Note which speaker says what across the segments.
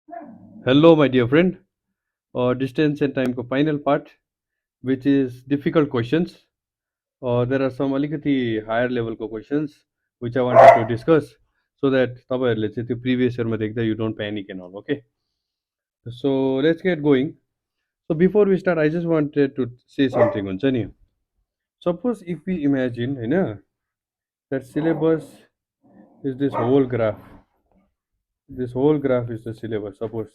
Speaker 1: Hello, my dear friend. Distance and time ko final part, which is difficult questions. There are some alikati higher level ko questions which I wanted to discuss so that तपाईहरुले चाहिँ त्यो previous year मा देख्दा you don't panic and all. Okay. So let's get going. So before we start, I just wanted to say something हुन्छ नि. Suppose if we imagine, हैन, that syllabus is this whole graph. This whole graph is the syllabus. Suppose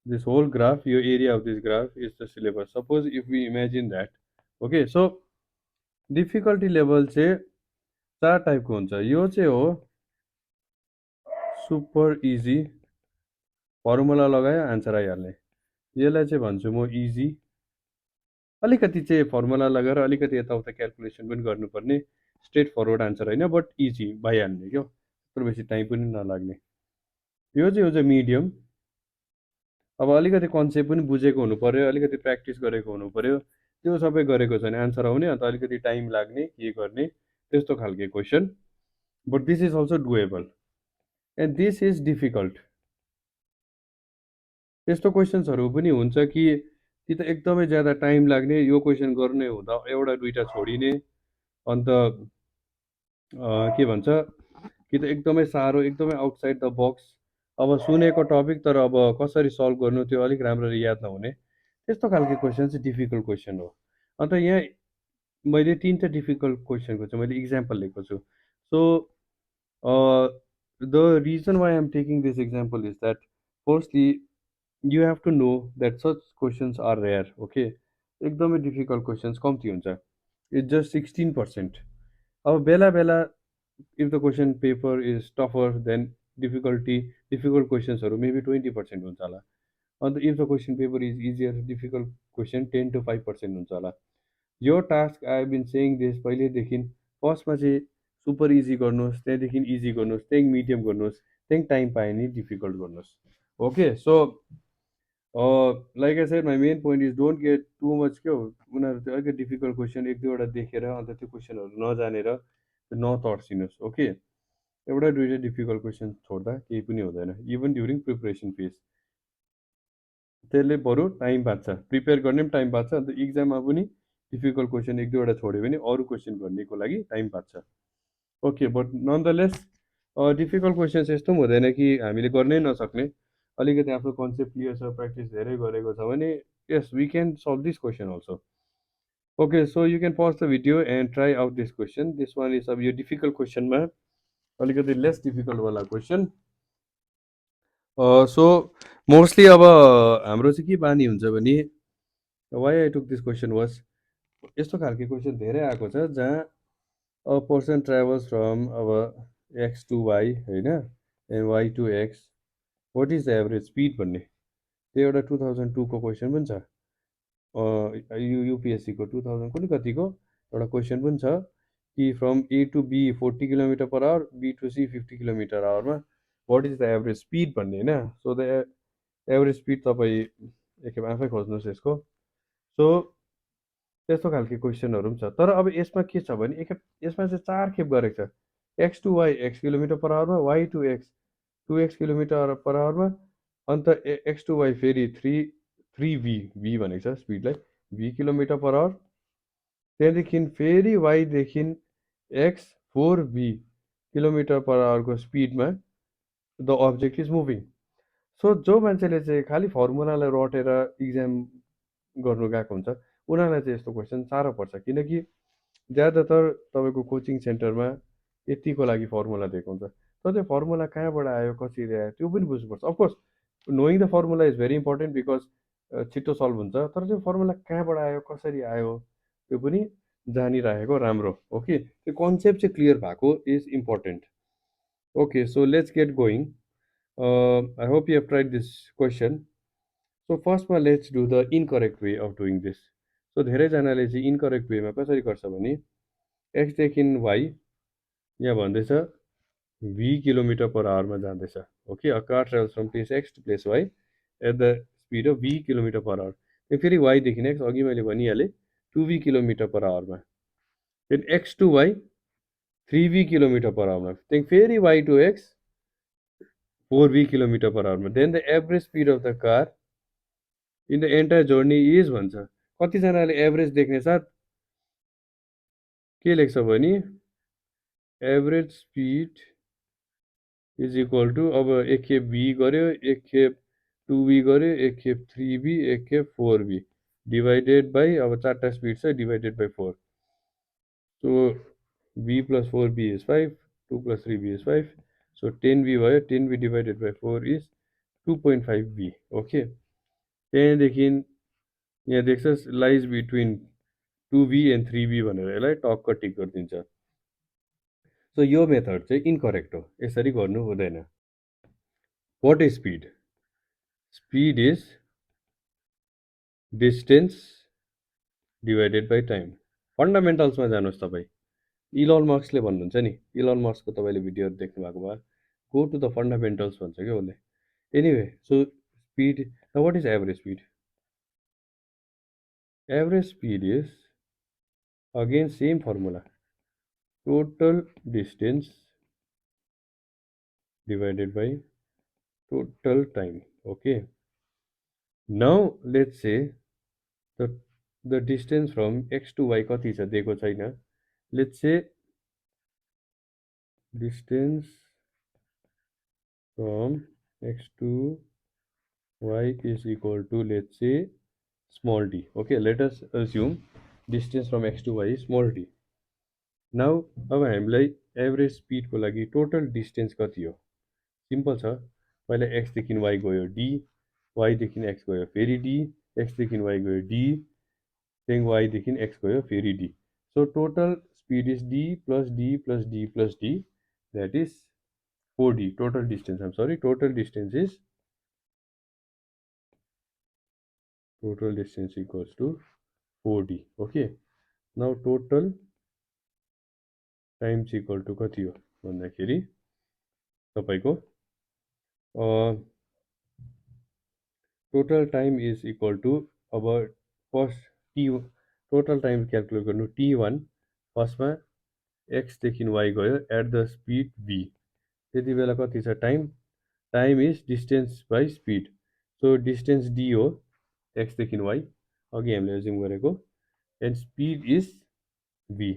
Speaker 1: this whole graph, your area of this graph is the syllabus. Suppose if we imagine that, okay, so difficulty level चाहिँ चार टाइपको हुन्छ. यो चाहिँ हो super easy, formula लगायो answer आइहाल्ने. यसलाई चाहिँ भन्छु म इजी. अलिकति चाहिँ फर्मुला लगाएर अलिकति यताउता क्याल्कुलेसन पनि गर्नुपर्ने, स्ट्रेट फरवर्ड आन्सर होइन, बट इजी भइहाल्ने क्या, त्यत्रो बेसी टाइम पनि नलाग्ने. यो चाहिँ हुन्छ मिडियम. अब अलिकति कन्सेप्ट पनि बुझेको हुनु पर्यो, अलिकति प्र्याक्टिस गरेको हुनु पर्यो. त्यो सबै गरेको छ भने आन्सर आउने, अन्त अलिकति टाइम लाग्ने, के गर्ने, त्यस्तो खालके question. But this is also doable and this is difficult. त्यस्तो क्वेसन्सहरू पनि हुन्छ कि ती त एकदमै ज्यादा टाइम लाग्ने, यो क्वेसन गर्ने हुँदा एउटा दुईटा छोडिने, अन्त के भन्छ कि त एकदमै साह्रो, एकदमै आउटसाइड द बक्स. अब सुनेको टपिक तर अब कसरी सल्भ गर्नु त्यो अलिक राम्ररी याद नहुने, त्यस्तो खालको क्वेसन चाहिँ डिफिकल्ट क्वेसन हो. अन्त यहाँ मैले तिनवटा डिफिकल्ट क्वेसनको चाहिँ मैले इक्जाम्पल लिएको छु. So the reason why I'm taking this example is that firstly you have to know that such questions are rare. Okay, एकदमै डिफिकल्ट क्वेसन्स कम्ती हुन्छ. It's just 16%. अब बेला बेला if the question paper is tougher then difficult questions maybe 20% हुन्छ होला. अन्त if the question paper is easier, difficult question 10 to 5% हुन्छ होला. यो task I have been saying this पहिल्यैदेखि. फर्स्टमा चाहिँ सुपर इजी गर्नुहोस्, त्यहाँदेखि इजी गर्नुहोस्, त्यहाँदेखि मिडियम गर्नुहोस्, त्यहाँदेखि टाइम पायो भने डिफिकल्ट गर्नुहोस्. Okay, so like I said my main point is don't get too much क्या हो. उनीहरू त्यो अलिकति डिफिकल्ट क्वेसन एक दुईवटा देखेर अन्त त्यो क्वेसनहरू नजानेर नतर्सिनुहोस्. ओके, एउटा दुईवटा डिफिकल्ट क्वेसन छोड्दा केही पनि हुँदैन, इभन ड्युरिङ प्रिपरेसन फेज. त्यसले बरु टाइम बाँच्छ, प्रिपेयर गर्ने पनि टाइम बाँच्छ, अन्त इक्जाममा पनि डिफिकल्ट क्वेसन एक दुईवटा छोड्यो भने अरू क्वेसन गर्नेको लागि टाइम बाँच्छ. ओके, बट ननदलेस डिफिकल्ट क्वेसन्स यस्तो पनि हुँदैन कि हामीले गर्नै नसक्ने. अलिकति आफ्नो कन्सेप्ट क्लियर छ, प्र्याक्टिस धेरै गरेको छ भने yes we can solve this question also. Okay, so you can pause the video and try out this question. This one is अब यो डिफिकल्ट क्वेसनमा अलिकति लेस डिफिकल्टवाला क्वेसन. सो मोस्टली अब हाम्रो चाहिँ के बानी हुन्छ भने why I took this question was यस्तो खालको क्वेसन धेरै आएको छ जहाँ अ पर्सन ट्राभल्स फ्रम अब एक्स टु वाइ होइन, and y to x, what is the average speed भन्ने. त्यो एउटा 2002 को क्वेसन पनि छ. युपिएससीको 2000 कुनै कतिको एउटा क्वेसन पनि छ कि from A to B 40 kilometer per hour, B to C 50 kilometer आवरमा what is the average speed भन्ने होइन. सो द एभरेज स्पिड तपाईँ एकखेप आफै खोज्नुहोस् यसको. सो त्यस्तो खालको क्वेसनहरू पनि छ. तर अब यसमा के छ भने एकखेप यसमा चाहिँ 4 खेप गरेको छ. X to y x kilometer per आवरमा, y to x 2x kilometer per आवरमा, अन्त एक्स टु वाइ फेरि 3v भनेको छ स्पिडलाई, v किलोमिटर पर आवर. त्यहाँदेखि फेरि वाइदेखि एक्स 4v किलोमिटर पर आवरको स्पिडमा the object is moving. So जो मान्छेले चाहिँ खालि फर्मुलालाई रटेर इक्जाम गर्नु गएको हुन्छ उनीहरूलाई चाहिँ यस्तो क्वेसन साह्रो पर्छ, किनकि ज्यादातर तपाईँको कोचिङ सेन्टरमा यतिको लागि फर्मुला दिएको हुन्छ. तर त्यो फर्मुला कहाँबाट आयो, कसरी आयो त्यो पनि बुझ्नुपर्छ. Of course knowing the formula is very important because छिट्टो सल्भ हुन्छ, तर त्यो फर्मुला कहाँबाट आयो, कसरी आयो त्यो पनि जानिराखेको राम्रो. ओके, त्यो कन्सेप्ट चाहिँ क्लियर भएको is important. Okay, so let's get going. I hope you have tried this question. So फर्स्टमा let's do the incorrect way of doing this. So धेरैजनाले चाहिँ इनकरेक्ट वेमा कसरी गर्छ भने एक्सदेखि वाइ यहाँ भन्दैछ v किलोमिटर पर आवरमा जाँदैछ. Okay, a car travels from place x to place y at the speed of v kilometre per hour. त्यहाँ फेरि वाइदेखि एक्स अघि मैले भनिहालेँ 2v किलोमिटर पर आवरमा, त्यहाँदेखि x to y 3v kilometer per आवरमा, त्यहाँदेखि फेरि y to x 4v kilometer per hour. Then the average speed of the car in the entire journey is भन्छ कतिजनाले एभरेज देख्ने साथ के लेख्छ भने average speed is equal to अब एक खेप भी गर्यो एक खेप 2v गर्यो एक खेप 3v एक खेप 4v डिभाइडेड बाई अब चारवटा स्पिड छ divided by 4 so v plus 4b is 5 2 plus 3b is 5 so 10v भयो 10v divided by 4 is 2.5v okay त्यहाँदेखि यहाँ देख्छस् lies between 2v and 3v भनेर यसलाई टक्क टिक गरिदिन्छ सो यो मेथड चाहिँ इनकरेक्ट हो यसरी गर्नु हुँदैन what is speed speed is distance divided by time फन्डामेन्टल्समा जानुहोस् तपाईँ इलोन मस्कले भन्नुहुन्छ नि इलोन मस्कको तपाईँले भिडियोहरू देख्नु भएको भए गो टु द फन्डामेन्टल्स भन्छ क्या उसले anyway so speed what is average speed average speed is again same formula total distance divided by total time okay now let's say the distance from x to y कति छ दिएको छैन let's say distance from x to y is equal to let's say small d okay let us assume distance from x to y is small d now अब हामीलाई average स्पिडको लागि total distance कति हो simple छ पहिला एक्सदेखि y गयो D वाइदेखि एक्स गयो फेरि डी एक्सदेखि वाइ गयो डी त्यहाँदेखि वाइदेखि एक्स गयो फेरि D so total speed is D plus D plus D plus D that is 4d total distance um sorry total distance equals to 4d okay now total times equal to कति हो भन्दाखेरि तपाईँको total time is equal to अब first T total time calculate गर्नु t1 फर्स्टमा एक्सदेखि y गयो at the speed v त्यति बेला कति छ time time is distance by speed so distance d हो एक्सदेखि वाइ अघि हामीले एज्युम गरेको and speed is v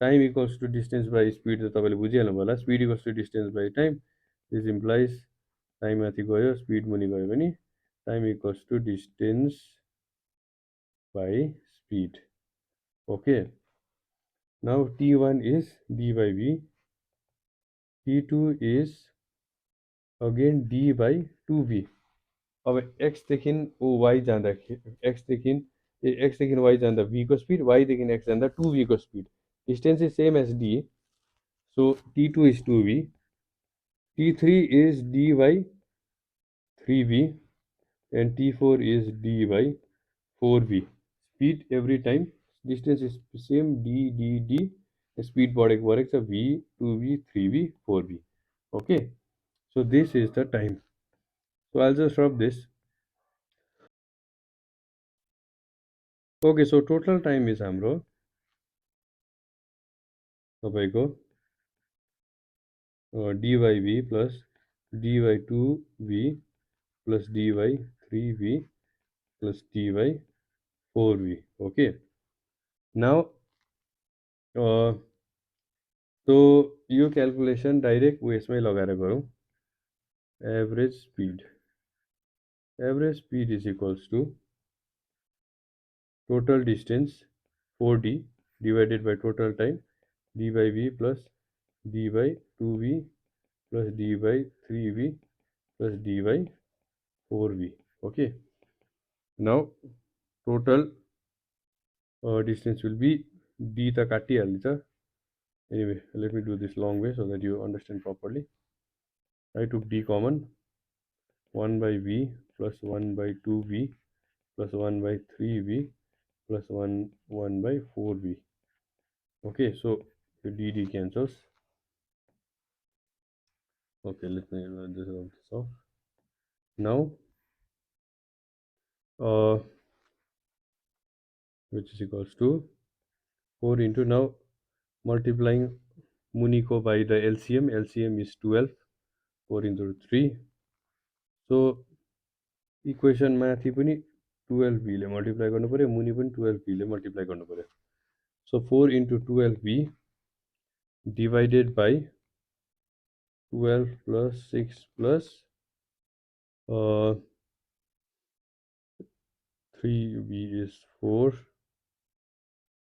Speaker 1: time equals to distance by speed त तपाईँले बुझिहाल्नु होला speed equals to distance by time this implies time माथि गयो स्पिड मुनि गयो भने time equals to distance by speed okay now t1 is d by v t2 is again d by 2v अब एक्सदेखि वाइ जाँदाखेरि एक्सदेखि वाइ जाँदा v को speed वाइदेखि x जाँदा 2v को speed distance is same as d so t2 is 2v t3 is d by 3v and t4 is d by 4v speed every time distance is same d speed बढेको छ v 2v 3v 4v okay so this is the time so I'll just rub this okay so total time is हाम्रो तपाईँको dy v plus dy 2v plus dy 3v plus dy 4v okay now so यो calculation direct उयसमै लगाएर गरौँ average speed is equals to total distance 4d divided by total time d by v plus d by 2v plus d by 3v plus d by 4v okay now total distance will be d त काटिहाल्छ anyway let me do this long way so that you understand properly I took d common 1 by v plus 1 by 2v plus 1 by 3v plus 1 by 4v okay so the dd cancels okay let me just rub this off now which is equals to 4 into now multiplying muniko by the LCM is 12 4 into 3. So equation माथि पनि 12v ले multiply गर्नु पर्यो, मुनि पनि 12v ले multiply गर्नु पर्यो. So 4 into 12v divided by 12 plus 6 plus 3v is 4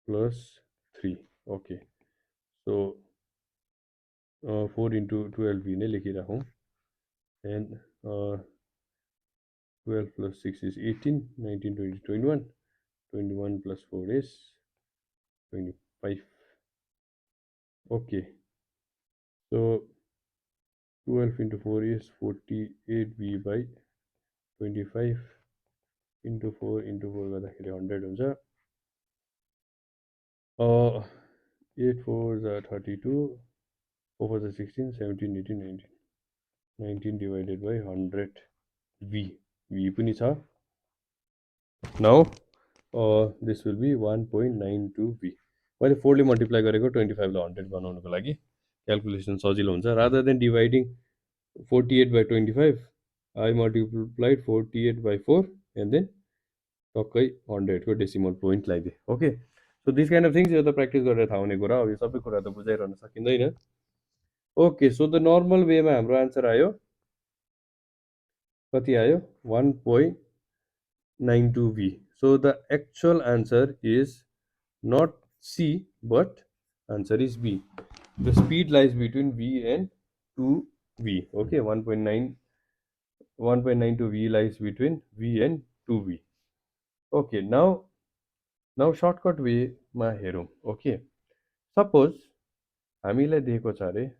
Speaker 1: plus 3. Okay. So 4 into 12v नै लेखिराखौँ. And 12 plus 6 is 18, 19, 20, 21. 21 plus 4 is 25. Okay. So 12 into 4 is 48v by 25 into 4 गर्दाखेरि 100 हुन्छ. 8 4s are 32, 4 4s are 16, 17, 18, 19. 19 divided by 100v. v पनि छ. Now this will be 1.92v. मैले 4 ले multiply गरेको 25 लाई 100 बनाउनको लागि क्याल्कुलेसन सजिलो हुन्छ. Rather than dividing 48 by 25, I multiplied 48 by 4 and then टक्कै 100 को डेसिमल पोइन्ट लगाइदिए. Okay. So this kind of things यो त प्र्याक्टिस गरेर थाहा हुने कुरा. अब यो सबै कुरा त बुझाइरहन सकिँदैन. ओके. सो द नर्मल वेमा हाम्रो आन्सर आयो, कति आयो? 1.92v. So the actual answer is not C, but answer is B. The speed lies between V and 2v. Okay, 1.92v lies between V and 2v. Okay, now shortcut way मा हेरौँ. Okay, suppose हामीलाई दिएको छ अरे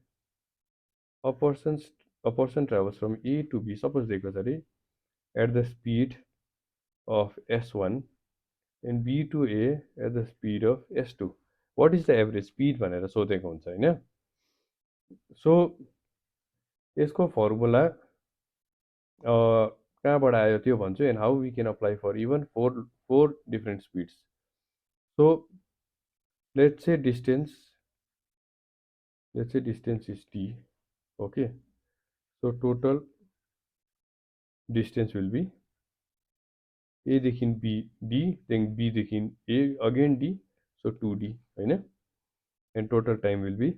Speaker 1: a person travels from A to B. Suppose दिएको छ अरे at the speed of S1 and B to A at the speed of S2. What is the average speed भनेर सोधेको हुन्छ हैन. सो यसको फर्मुला कहाँबाट आयो त्यो भन्छु, and how we can apply for even four different speeds. So let's say distance is t. Okay, so total distance will be A देखि B D, then B देखि A again D, so 2D हैन. And total time will be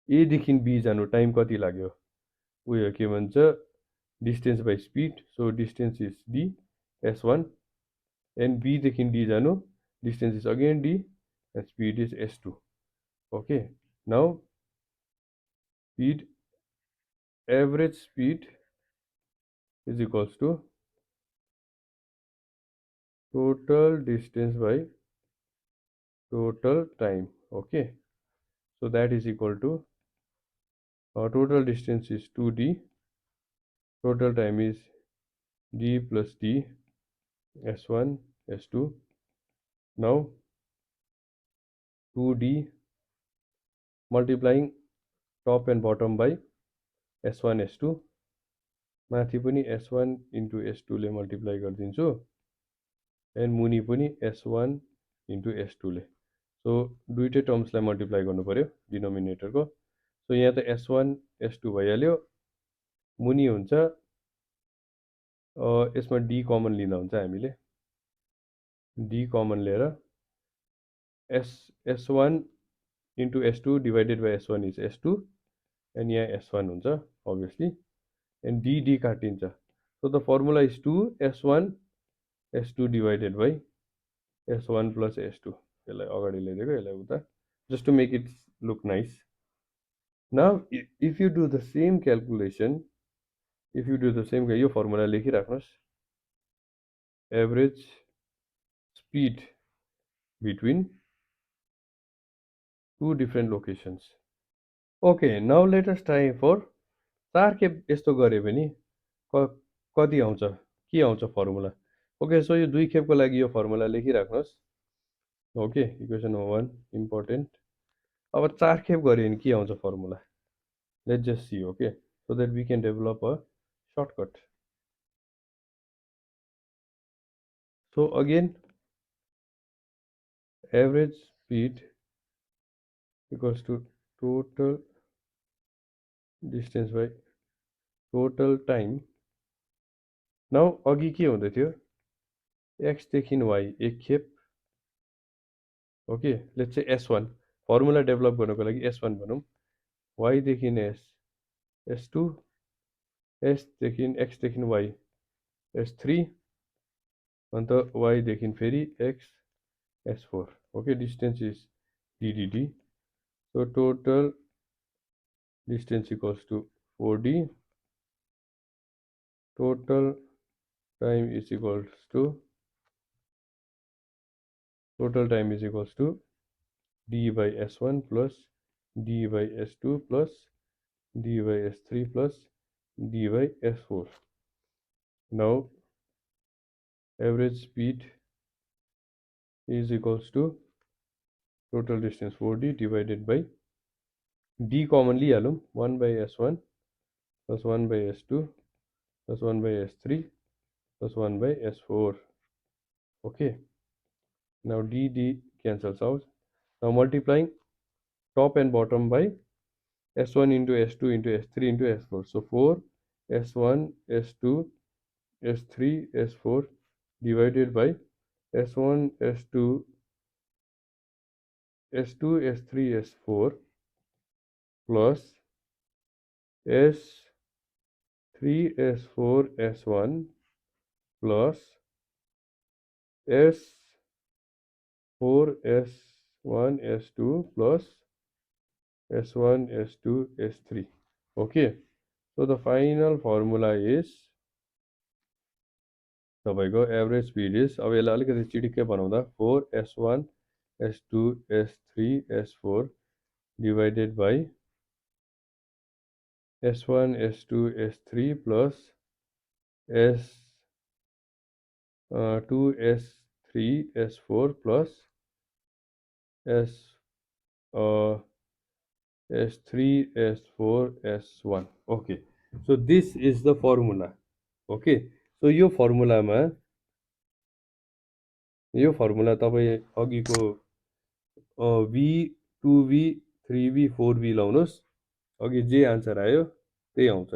Speaker 1: A देखि B जानु time कति लाग्यो, उयो के भन्छ distance by speed. So distance is D S1 and B देखि D जानु distance is again D and speed is S2. Okay, now speed, average speed is equals to total distance by total time. Okay, so that is equal to total distance is 2D, total time is D plus D, S1 S2. Now 2D multiplying top and bottom by S1 S2, माथि पनि S1 into S2 ले multiply गरिदिन्छु and मुनि पनि S1 into S2 ले. So दुईटै टर्म्सलाई multiply गर्नु पर्यो डिनोमिनेटरको. सो यहाँ त S1 S2 भइहाल्यो. मुनि हुन्छ यसमा D कमन लिँदा हुन्छ हामीले. D कमन लिएर S1 into S2 divided by S1 is S2 and यहाँ S1 हुन्छ obviously, and D काटिन्छ. So the formula is 2 S1 S2 divided by S1 plus S2. यसलाई अगाडि ल्याइदिएको, यसलाई उता, just to make it look nice. Now if you do the same calculation, यो formula लेखिराख्नुस्, average speed between two different locations. Okay, now let us try for 4 खेप यस्तो गरे पनि कति आउँछ, के आउँछ फर्मुला. ओके, सो यो 2 खेपको लागि यो फर्मुला लेखिराख्नुस्. Okay, equation number 1 important. अब 4 खेप गरे नि के आउँछ formula, let's just see. Okay, so that we can develop a shortcut. So again, average speed equals to total distance by total time. Now अघि के हुँदै थियो x देखि y एक खेप okay let's say s1 formula develop गर्नको लागि s1 भनौं y देखि s s2 s देखि x देखि y s3 अन्त y देखि फेरि x s4 okay distance is ddt so total distance equals to 4d total time is equals to d by s1 plus d by s2 plus d by s3 plus d by s4 now average speed is equals to total distance 4d divided by d commonly हालौं 1 by s1 plus 1 by s2 plus 1 by s3 plus 1 by s4 okay now d cancels out now multiplying top and bottom by s1 into s2 into s3 into s4 so 4 s1 s2 s3 s4 divided by s1 s2 s2 s3 s4 plus s3 s4 s1 plus s4 s1 s2 plus s1 s2 s3 okay so the final formula is तपाईको average speed is अब यसलाई अलिकति चिटिक्कै बनाउँदा 4 s1 s2 s3 s4 divided by s1 s2 s3 plus s2 s3 s4 plus s3 s4 s1 okay so this is the formula okay so यो formula तपाई अघिको v 2v 3v 4v लाउनुस् अघि जे आन्सर आयो त्यही आउँछ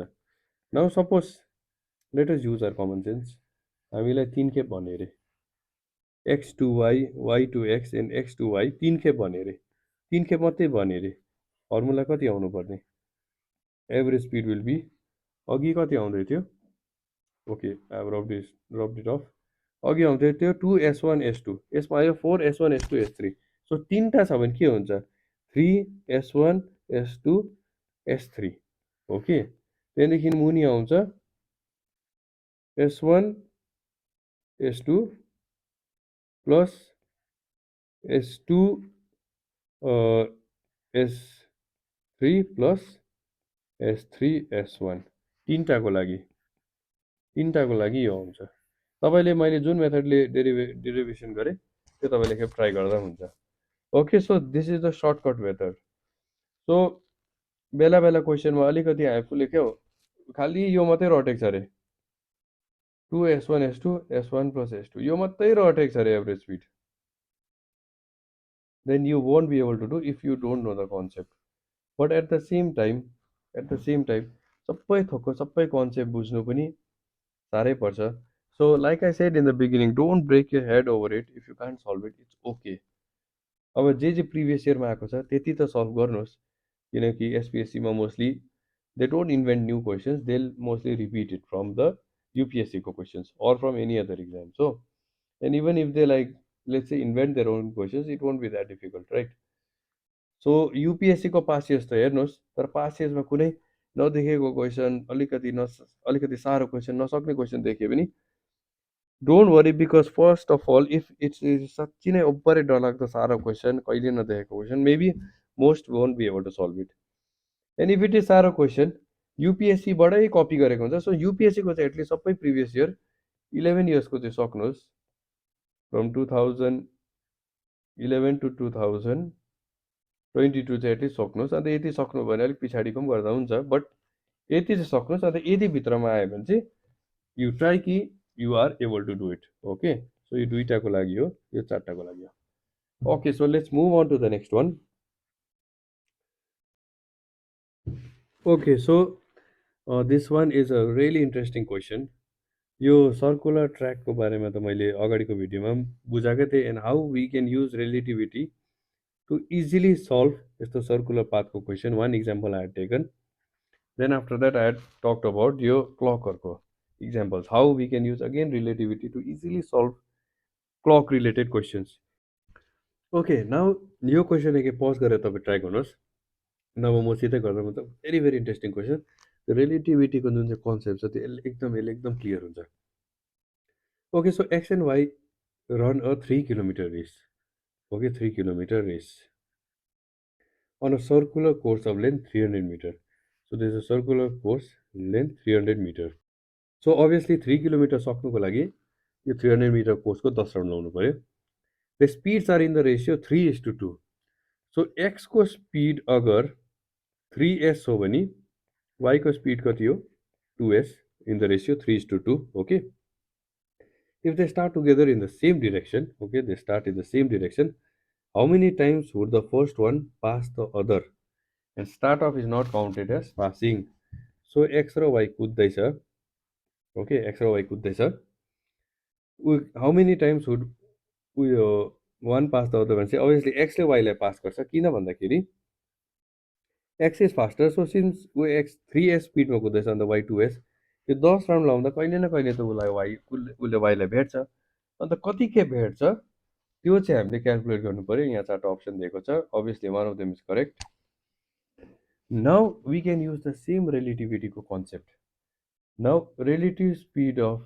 Speaker 1: now suppose let us use our common sense हामीलाई तीन खेप भन्यो रे x to y y to x and x to y तीन खेप भन्यो रे तीन खेप मात्रै भन्यो रे फर्मुला कति आउनु पर्ने एभरेज स्पिड विल बी अघि कति आउँदै थियो okay I have rubbed it off अघि आउँदै थियो 2s1 s2 यसमा आयो 4s1 s2 s3 सो तीनटा छ भने के हुन्छ 3s1 s2 s3 ओके त्यहाँदेखि मुनि आउँछ s1 s2 plus s2 s3 plus s3 s1 तीनटाको लागि यो हुन्छ तपाईले मैले जुन मेथडले डेरिभेसन गरे त्यो तपाईले खेप ट्राई गर्दा हुन्छ okay so this is the shortcut method so बेला बेला क्वेशनमा अलिकति आफूले के हो खाली यो मात्रै रटेको छ रे 2s1 s2 s1 plus s2 यो मात्रै रटेको छ रे average speed then you won't be able to do if you don't know the concept but at the same time सबै थोकको सबै कन्सेप्ट बुझ्नु पनि साह्रै पर्छ so like I said in the beginning don't break your head over it if you can't solve it it's okay अब जे previous इयरमा आएको छ त्यति त सल्भ गर्नुहोस् किनकि SPSC मा mostly they don't invent new questions they'll mostly repeat it from the UPSC questions or from any other exam so and even if they like let's say invent their own questions it won't be that difficult right so UPSC को pass years त हेर्नुहोस् तर pass इयर्समा कुनै नदेखेको question अलिकति साह्रो question नसक्ने question देखे पनि don't worry because first of all if it's साँच्ची नै ओभरै डरलाग्दो साह्रो क्वेशन कहिले नदेखेको question maybe most won't be able to solve it and if it is साह्रो क्वेशन UPSC बाटै कपी गरेको हुन्छ सो UPSC को चाहिँ एटलिस्ट सबै प्रिभियस इयर 11 इयर्सको चाहिँ सक्नुहोस् फ्रम 2011 to 2022 चाहिँ एटलिस्ट सक्नुहोस् अन्त यति सक्नु भने अलिक पछाडिको पनि गर्दा हुन्छ बट यति चाहिँ सक्नुहोस् अन्त यति भित्रमा आयो भने चाहिँ यु ट्राई कि you are able to do it okay so यो दुईटाको लागि हो यो चारटाको लागि हो okay so let's move on to the next one Okay, so this one is a really interesting question. यो सर्कुलर ट्र्याकको बारेमा त मैले अगाडिको भिडियोमा पनि बुझाएकै थिएँ and how we can use relativity to easily solve यस्तो सर्कुलर पाथको question one example I had taken then after that I had talked about यो क्लकहरूको examples how we can use again relativity to easily solve clock related questions okay now यो question एकै pause गरेर तपाईँ try गर्नुहोस् नभए म सिधै गर्दा मतलब भेरी भेरी इन्ट्रेस्टिङ क्वेसन रिलेटिभिटीको जुन चाहिँ कन्सेप्ट छ त्यो यसले एकदम क्लियर हुन्छ okay so X and Y run a 3 kilometer race. Okay, 3 kilometer race on a circular course of length 300 meter. So there's a circular course length 300 meter. So obviously 3 kilometer सक्नुको लागि यो 300 meter course को 10 round लाउनु पर्यो. The speeds are in the ratio 3:2. So x को speed अगर 3s हो भने y को speed कति हो 2s in the ratio 3:2. Okay. If they start together in the same direction, okay, they start in the same direction, how many times would the first one pass the other? And start off is not counted as passing. So x र y कुद्दैछ okay x र y कुद्दैछ how many times would उयो one pass the other भने चाहिँ obviously x ले y लाई pass गर्छ किन भन्दाखेरि x is faster so since ऊ x 3s स्पिडमा कुद्दैछ अन्त y 2s यो 10 राउन्ड लाउँदा कहिले न कहिले त उसलाई उसले y लाई भेट्छ अन्त कति के भेट्छ त्यो चाहिँ हामीले क्याल्कुलेट गर्नु पर्यो यहाँ चारवटा अप्सन दिएको छ obviously one of them is correct. Now we can use the same relativity concept. Now relative speed of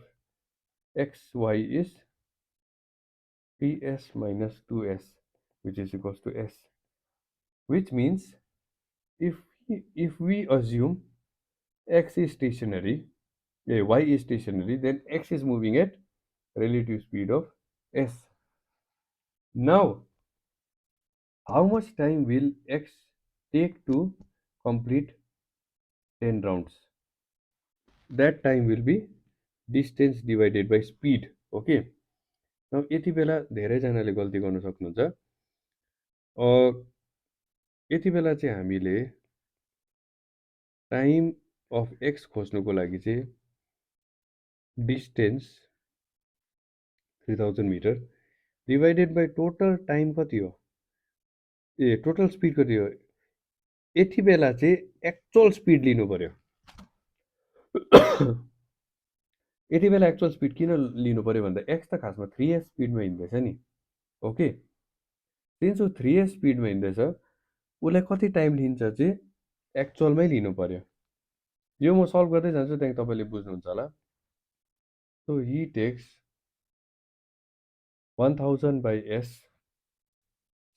Speaker 1: xy is 3s minus 2s which is equals to s, which means if we assume x is stationary, y is stationary, then x is moving at relative speed of s. Now how much time will x take to complete 10 rounds? That time will be distance divided by speed. Okay. Now यति बेला धेरैजनाले गल्ती गर्न सक्नुहुन्छ यति बेला चाहिँ हामीले टाइम अफ एक्स खोज्नुको लागि चाहिँ distance 3000 metre divided by total time कति हो ए टोटल स्पिड कति हो यति बेला चाहिँ एक्चुअल स्पिड लिनु पर्यो यति बेला एक्चुअल स्पिड किन लिनु पर्यो भन्दा एक्स त खासमा 3s स्पिडमा हिँड्दैछ नि ओके सिन्स ऊ 3s स्पिडमा हिँड्दैछ उसलाई कति टाइम लिन्छ चाहिँ एक्चुअलमै लिनु पर्यो यो म सल्भ गर्दै जान्छु त्यहाँदेखि तपाईँले बुझ्नुहुन्छ होला so he takes 1000 by s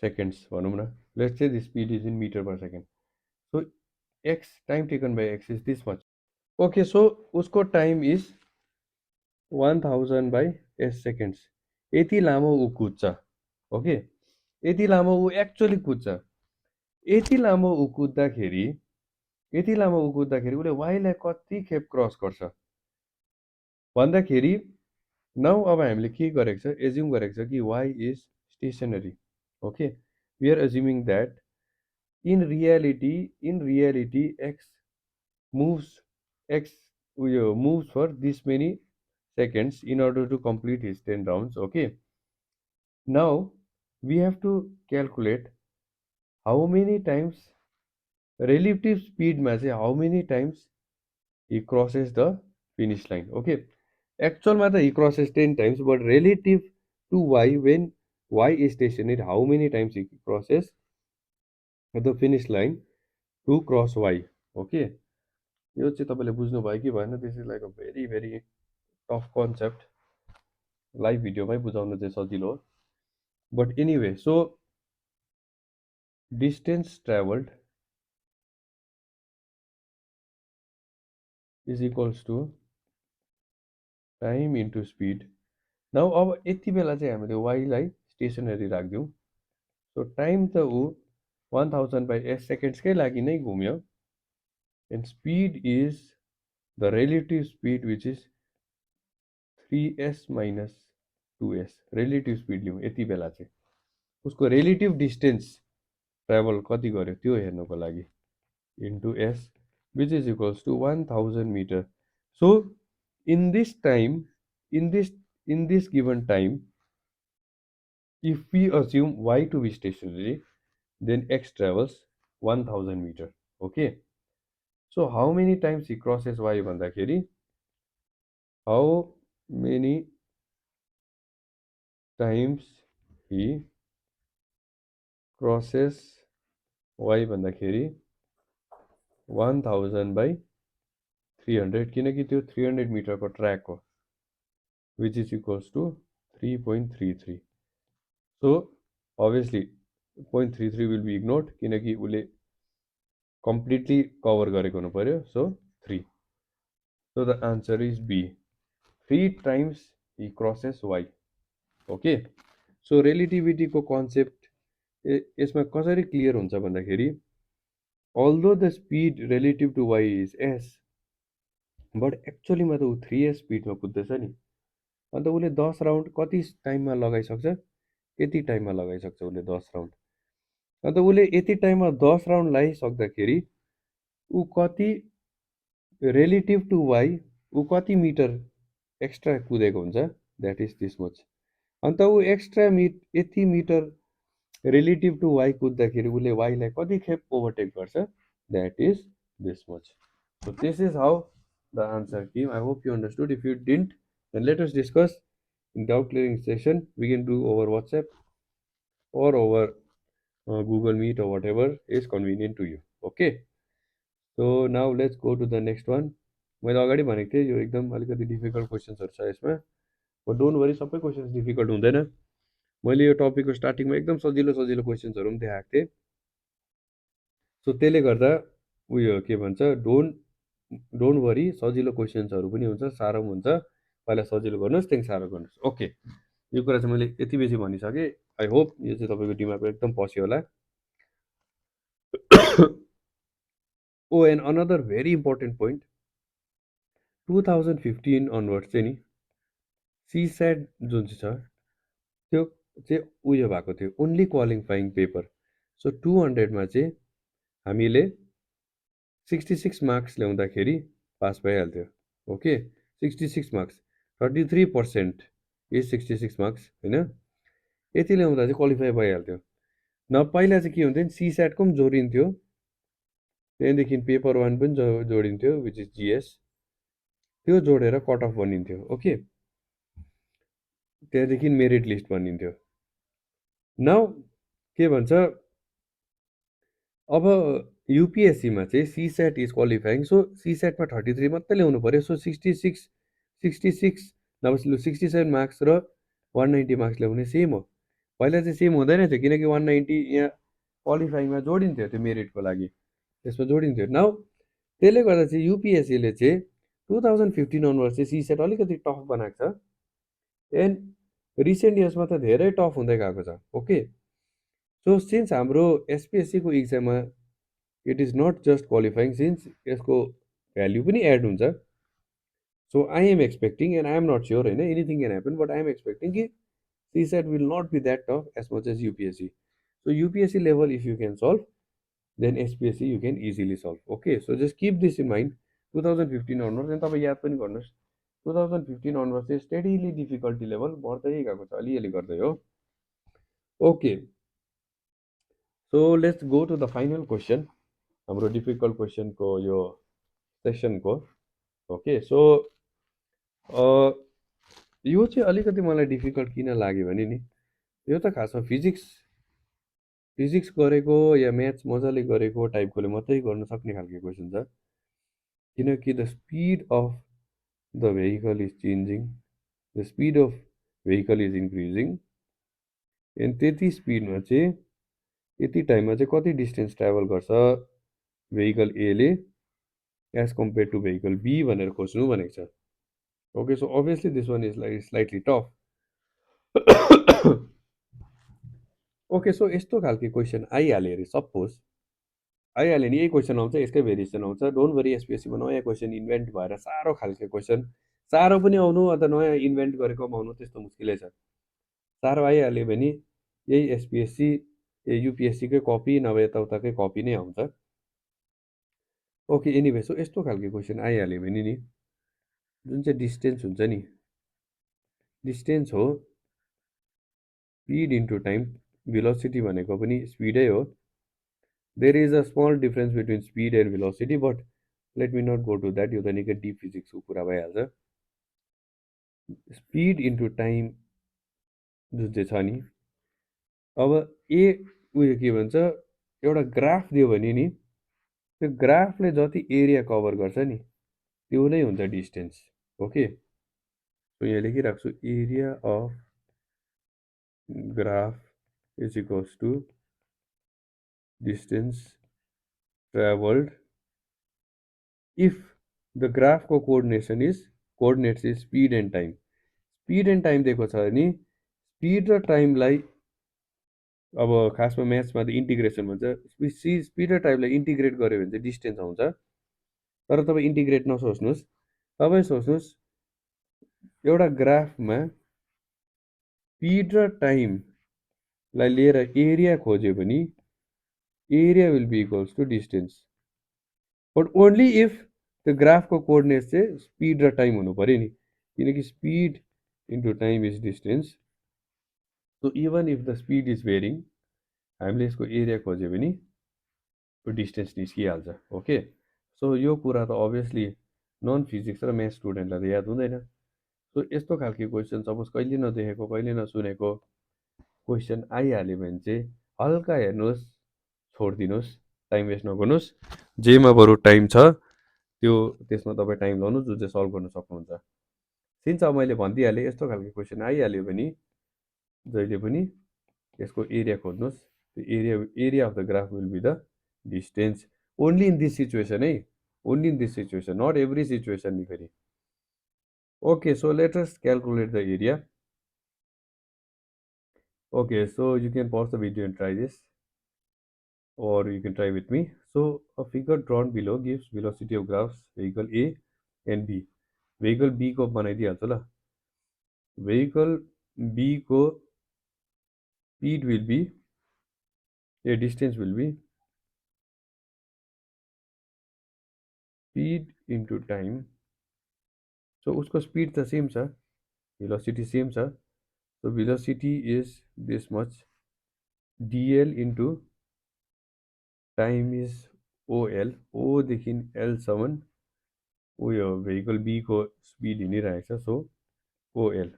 Speaker 1: seconds भनौँ न let's say the speed is in metre per second so x time taken by x is this much okay so उसको time is 1000 by s seconds यति लामो ऊ कुद्छ okay यति लामो ऊ एक्चुअली कुद्छ यति लामो ऊ कुद्दाखेरि उसले वाइलाई कति खेप क्रस गर्छ भन्दाखेरि नाउ अब हामीले के गरेको छ एज्युम गरेको छ कि y is stationary okay we are assuming that in reality x उयो moves for this many seconds in order to complete his 10 rounds okay now we have to calculate how many times relative speed मा चाहिँ how many times he crosses the finish line okay actual मा त he crosses 10 times but relative to y when y is stationary how many times he crosses the finish line to cross y okay यो चाहिँ तपाईले बुझ्नु भयो कि भएन this is like a very very tough concept live भिडियोमै बुझाउन चाहिँ सजिलो हो but anyway so distance travelled is equals to time into speed now अब यति बेला चाहिँ हामीले वाइलाई स्टेसनरी राखिदिउँ सो टाइम त ऊ 1000 by s सेकेन्ड्सकै लागि नै घुम्यो and speed is the relative speed which is 3s minus 2s relative speed लिउँ यति बेला चाहिँ उसको रिलेटिभ डिस्टेन्स ट्राभल कति गर्यो त्यो हेर्नुको लागि into s which is equals to 1000 meter. So in this time, in this in this given time, if we assume y to be stationary, then x travels 1000 meter. Okay, so how many times he crosses y भन्दाखेरि, how many times he crosses y भन्दाखेरि 1000 by 300, किनकि त्यो 300 मिटरको track हो, which is equals to 3.33. so obviously 0.33 will be ignored किनकि उसले completely cover गरेको हुनु पर्यो, so 3. so the answer is B, 3 times he crosses y. okay, so relativity को concept यसमा कसरी क्लियर हुन्छ भन्दाखेरि, although the speed relative to y is s, but actually मा त ऊ 3s स्पिडमा कुद्दैछ नि, अन्त उसले 10 राउन्ड कति टाइममा लगाइसक्छ, यति टाइममा लगाइसक्छ उसले 10 राउन्ड। अन्त उसले यति टाइममा 10 राउन्ड लगाइसक्दाखेरि ऊ कति रिलेटिभ टु वाइ ऊ कति मिटर एक्स्ट्रा कुदेको हुन्छ, द्याट इज दिस मच। अन्त ऊ एक्स्ट्रा यति मिटर रिलेटिभ टु वाइ कुद्दाखेरि उसले वाइलाई कति खेप ओभरटेक गर्छ, that is this much. So this is how the answer came. I hope you understood. If you didn't, then let us discuss in doubt clearing session. We can do over WhatsApp or over Google Meet or whatever is convenient to you. Okay. So now let's go to the next one. मैले अगाडि भनेको थिएँ यो एकदम अलिकति difficult क्वेसन्सहरू छ यसमा, बट डोन्ट वरी, सबै क्वेसन्स डिफिकल्ट हुँदैन। मैले यो टपिकको स्टार्टिङमा एकदम सजिलो सजिलो क्वेसन्सहरू पनि देखाएको थिएँ। सो त्यसले गर्दा उयो के भन्छ, डोन्ट वरी, सजिलो क्वेसन्सहरू पनि हुन्छ, साह्रो पनि हुन्छ। पहिला सजिलो गर्नुहोस्, त्यहाँदेखि साह्रो गर्नुहोस्। ओके, यो कुरा चाहिँ मैले यति बेसी भनिसकेँ। आई होप यो चाहिँ तपाईँको दिमागमा एकदम पस्यो होला। Oh and another very important point, 2015 onward चाहिँ नि सीसैट जुन चाहिँ छ त्यो चाहिँ उयो भएको थियो, ओन्ली क्वालिफाइङ पेपर। सो 200मा चाहिँ हामीले 66 मार्क्स ल्याउँदाखेरि पास भइहाल्थ्यो। ओके, 66 मार्क्स, 33% इज 66 मार्क्स होइन, यति ल्याउँदा चाहिँ क्वालिफाई भइहाल्थ्यो। न पहिला चाहिँ के हुन्थ्यो नि, सीसैटको पनि जोडिन्थ्यो, त्यहाँदेखि पेपर 1 पनि जोडिन्थ्यो, विच इज जिएस, त्यो जोडेर कट अफ बनिन्थ्यो। ओके, त्यहाँदेखि मेरिट लिस्ट बनिन्थ्यो। नाउ के भन्छ, अब युपिएससीमा चाहिँ सीसैट इज क्वालिफाइङ, सो सीसैटमा 33 मात्रै ल्याउनु पर्यो। सो 66 नभए 67 मार्क्स र 190 मार्क्स ल्याउने सेम हो। पहिला चाहिँ सेम हुँदैन थियो, किनकि 190 यहाँ क्वालिफाइङमा जोडिन्थ्यो, त्यो मेरिटको लागि त्यसमा जोडिन्थ्यो। नाउ त्यसले गर्दा चाहिँ युपिएससीले चाहिँ 2015 अनवर्ड चाहिँ सीसैट अलिकति टफ बनाएको छ, एन्ड रिसेन्ट इयर्समा त धेरै टफ हुँदै गएको छ। ओके, सो सिन्स हाम्रो एसपिएससीको इक्जाममा it is not just qualifying, since यसको भ्याल्यु पनि एड हुन्छ। So I am expecting, and I am not sure होइन, anything can happen, but I am expecting कि CSAT will not be that tough as much as UPSC. So UPSC level if you can solve, then SPSC you can easily solve. Okay, so just keep this in mind. 2015 onward चाहिँ तपाईँ याद पनि गर्नुहोस्, 2015 onward चाहिँ steadily difficulty level बढ्दै गएको छ, अलिअलि गर्दै हो। Okay, so let's go to the final question, हाम्रो डिफिकल्ट क्वेसनको यो सेसनको। ओके, सो यो चाहिँ अलिकति मलाई डिफिकल्ट किन लाग्यो भने नि, यो त खासमा फिजिक्स गरेको या म्याथ्स मजाले गरेको टाइपकोले मात्रै गर्न सक्ने खालको क्वेसन छ, किनकि the speed of the vehicle is changing, the speed of vehicle is increasing, and त्यति स्पिडमा चाहिँ यति टाइममा चाहिँ कति डिस्टेन्स ट्राभल गर्छ भेहिकल एले as compare to vehicle B भनेर खोज्नु भनेको छ। Okay, so obviously this one is like slightly tough. Okay, so यस्तो खालको क्वेसन आइहाल्यो अरे, सपोज आइहाल्यो नि, यही क्वेसन आउँछ, यसकै भेरिएसन आउँछ। डोन्ट वरी, एसपिएससीमा नयाँ क्वेसन इन्भेन्ट भएर साह्रो खालको क्वेसन, साह्रो पनि आउनु अन्त नयाँ इन्भेन्ट गरेको पनि आउनु त्यस्तो मुस्किलै छ। साह्रो आइहाल्यो भने यही एसपिएससी युपिएससीकै कपी नभए यताउताकै कपी नै आउँछ। ओके एनिवे सो यस्तो खालको क्वेसन आइहाल्यो भने नि जुन चाहिँ डिस्टेन्स हुन्छ नि डिस्टेन्स हो स्पिड इन्टु टाइम भेलोसिटी भनेको पनि स्पिडै हो there is a small difference between speed and velocity but let me not go to that यो त निकै डिप फिजिक्सको कुरा भइहाल्छ स्पिड इन्टु टाइम जुन चाहिँ छ नि अब उयो के भन्छ एउटा ग्राफ दियो भने नि त्यो ग्राफले जति एरिया कभर गर्छ नि त्यो नै हुन्छ डिस्टेन्स ओके सो यहाँ लेखिराख्छु छु area of graph is equals to distance travelled if the ग्राफको coordinates is speed and time दिएको छ भने स्पिड र टाइमलाई अब खासमा म्याथ्समा त इन्टिग्रेसन भन्छ स्पिड र टाइमलाई इन्टिग्रेट गऱ्यो भने चाहिँ डिस्टेन्स आउँछ तर तपाईँ इन्टिग्रेट नसोच्नुहोस् तपाईँ सोच्नुहोस् एउटा ग्राफमा स्पिड र टाइमलाई लिएर एरिया खोज्यो भने area will be equals to distance but only if त्यो ग्राफको कोअर्डिनेट्स चाहिँ स्पिड र टाइम हुनु पऱ्यो नि किनकि speed into time is distance so even if the speed is varying हामीले यसको एरिया खोज्यो भने त्यो डिस्टेन्स निस्किहाल्छ ओके सो यो कुरा त अभियसली नन फिजिक्स र म्याथ स्टुडेन्टलाई त याद हुँदैन सो यस्तो खालको क्वेसन सपोज कहिले नदेखेको कहिले नसुनेको क्वेसन आइहाल्यो भने चाहिँ हल्का हेर्नुहोस् छोडिदिनुहोस् टाइम वेस्ट नगर्नुहोस् जेमा बरु टाइम छ त्यो त्यसमा तपाईँ टाइम लाउनु जुन चाहिँ सल्भ गर्न सक्नुहुन्छ सिन्स अब मैले भनिदिइहालेँ यस्तो खालको क्वेसन आइहाल्यो भने जहिले पनि यसको एरिया खोज्नुहोस् त्यो area of the graph will be the distance only in this situation है only in this situation not every situation नि फेरि okay so let us calculate the area okay so you can pause the video and try this or you can try with me so a figure drawn below gives velocity of graphs vehicle A and B vehicle B को बनाइदिइहाल्छु ल vehicle B को speed will be a distance will be speed into time so उसको speed त same छ velocity same छ so velocity is this much dl into time is OL O देखि L सम्म उयो भेहिकल बी को speed हिँडिरहेको छ so OL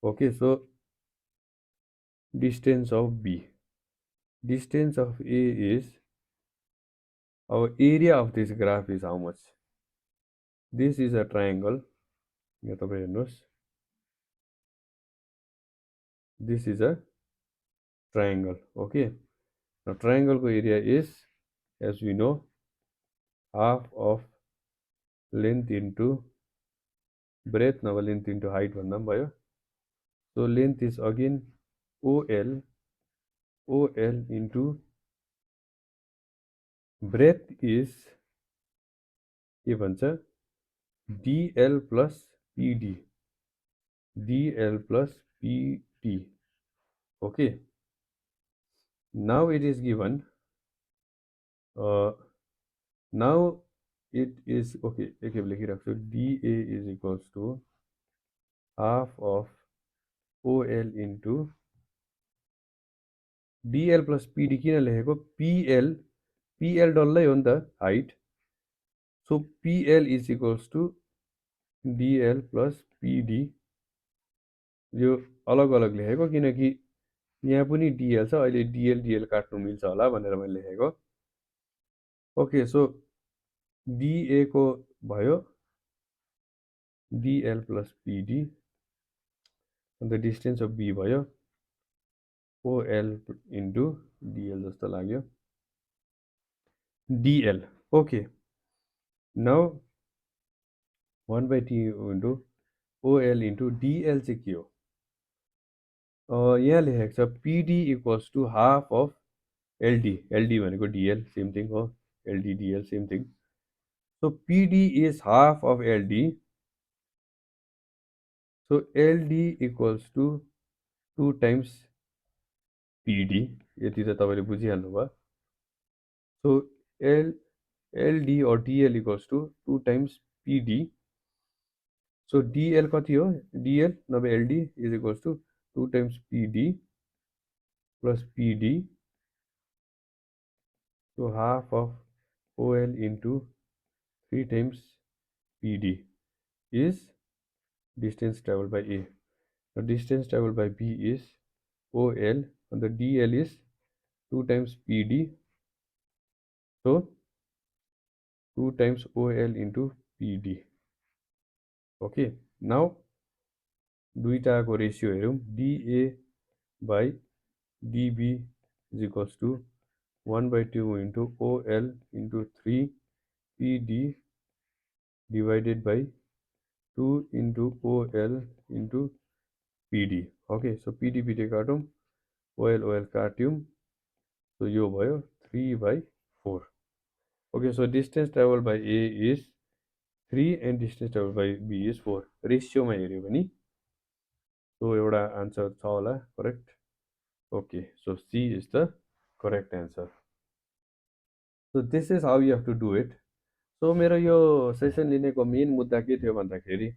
Speaker 1: okay so distance of B distance of A is our area of this graph is how much this is a triangle यहाँ तपाईं हेर्नुहोस् this is a triangle okay now triangle को area is as we know half of length into breadth नभए length into height भन्दा पनि भयो so length is again OL into breadth is के भन्छ DL plus PD DL plus PD okay now it is given now it is okay एकखेप लेखिराख्छु DA is equals to half of OL into DL plus PD किन लेखेको PL डल्लै हो नि त height so PL is equals to DL plus PD यो अलग अलग लेखेको किनकि यहाँ पनि DL छ अहिले DL काट्नु मिल्छ होला भनेर मैले लेखेको ओके सो DA को भयो DL plus PD and the distance of B भयो OL into DL जस्तो लाग्यो DL okay now 1 by T into OL into DL चाहिँ के हो यहाँ लेखेको छ PD equals to half of LD भनेको DL same thing हो LD DL same thing so PD is half of LD so LD equals to 2 times PD यति त तपाईले बुझिहाल्नु भयो so LD or DL equals to 2 times PD. So DL कति हो? DL नभए LD is equals to 2 times PD plus PD. So half of OL into 3 times PD is distance traveled by A. The distance traveled by B is OL and the DL is 2 times PD. So 2 times OL into PD. Okay, now दुईटाको ratio हेरौँ DA by DB is equals to 1/2 into OL into 3 PD divided by 2 into OL into PD. Okay, so PD PD काटौँ OL काट्यौँ, so यो भयो 3/4. Okay, so distance traveled by A is 3 and distance traveled by B is 4. रेसियोमा हेऱ्यो भने so एउटा answer छ होला correct. Okay, so C is the correct answer. So this is how you have to do it. So मेरो यो session लिनेको main मुद्दा के थियो भन्दाखेरि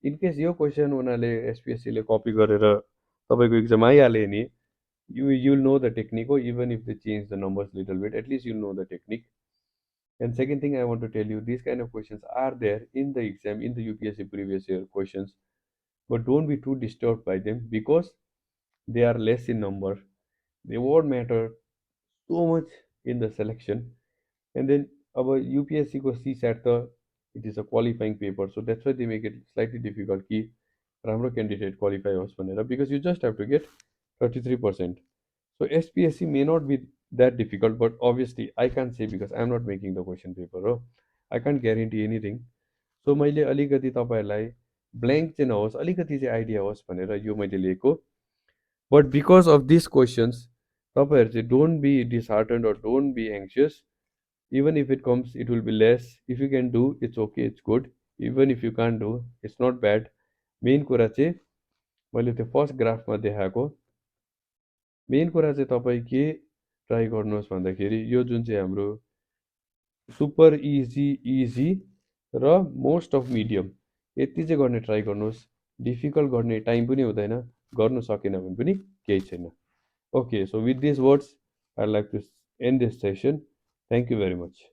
Speaker 1: इनकेस यो क्वेसन उनीहरूले एसपिएससीले कपी गरेर तपाईँको इक्जाम आइहाल्यो नि you'll know the technique, or even if they change the numbers little bit, at least you'll know the technique. And second thing I want to tell you, these kind of questions are there in the exam, in the UPSC previous year questions, but don't be too disturbed by them because they are less in number. They won't matter so much in the selection. And then our UPSC को CSAT त it is a qualifying paper, so that's why they make it slightly difficult कि राम्रो candidate qualify होस् भनेर, because you just have to get 33%. So SPSC may not be that difficult, but obviously I can't say because I'm not making the question paper हो. I can't guarantee anything. So मैले अलिकति तपाईँहरूलाई blank चाहिँ नहोस्, अलिकति चाहिँ idea होस् भनेर यो मैले लिएको. But because of these questions, तपाईँहरू चाहिँ don't be disheartened or don't be anxious. Even if it comes, it will be less. If you can do, it's okay, it's good. Even if you can't do, it's not bad. Main कुरा चाहिँ मैले त्यो first ग्राफमा देखाएको main कुरा चाहिँ तपाईँ के try गर्नुहोस् भन्दाखेरि यो जुन चाहिँ हाम्रो सुपर इजी र मोस्ट अफ मिडियम यति चाहिँ गर्ने ट्राई गर्नुहोस्. डिफिकल्ट गर्ने टाइम पनि हुँदैन, गर्नु सकेन भने पनि केही छैन. Okay, so with this words I like to end this session. Thank you very much.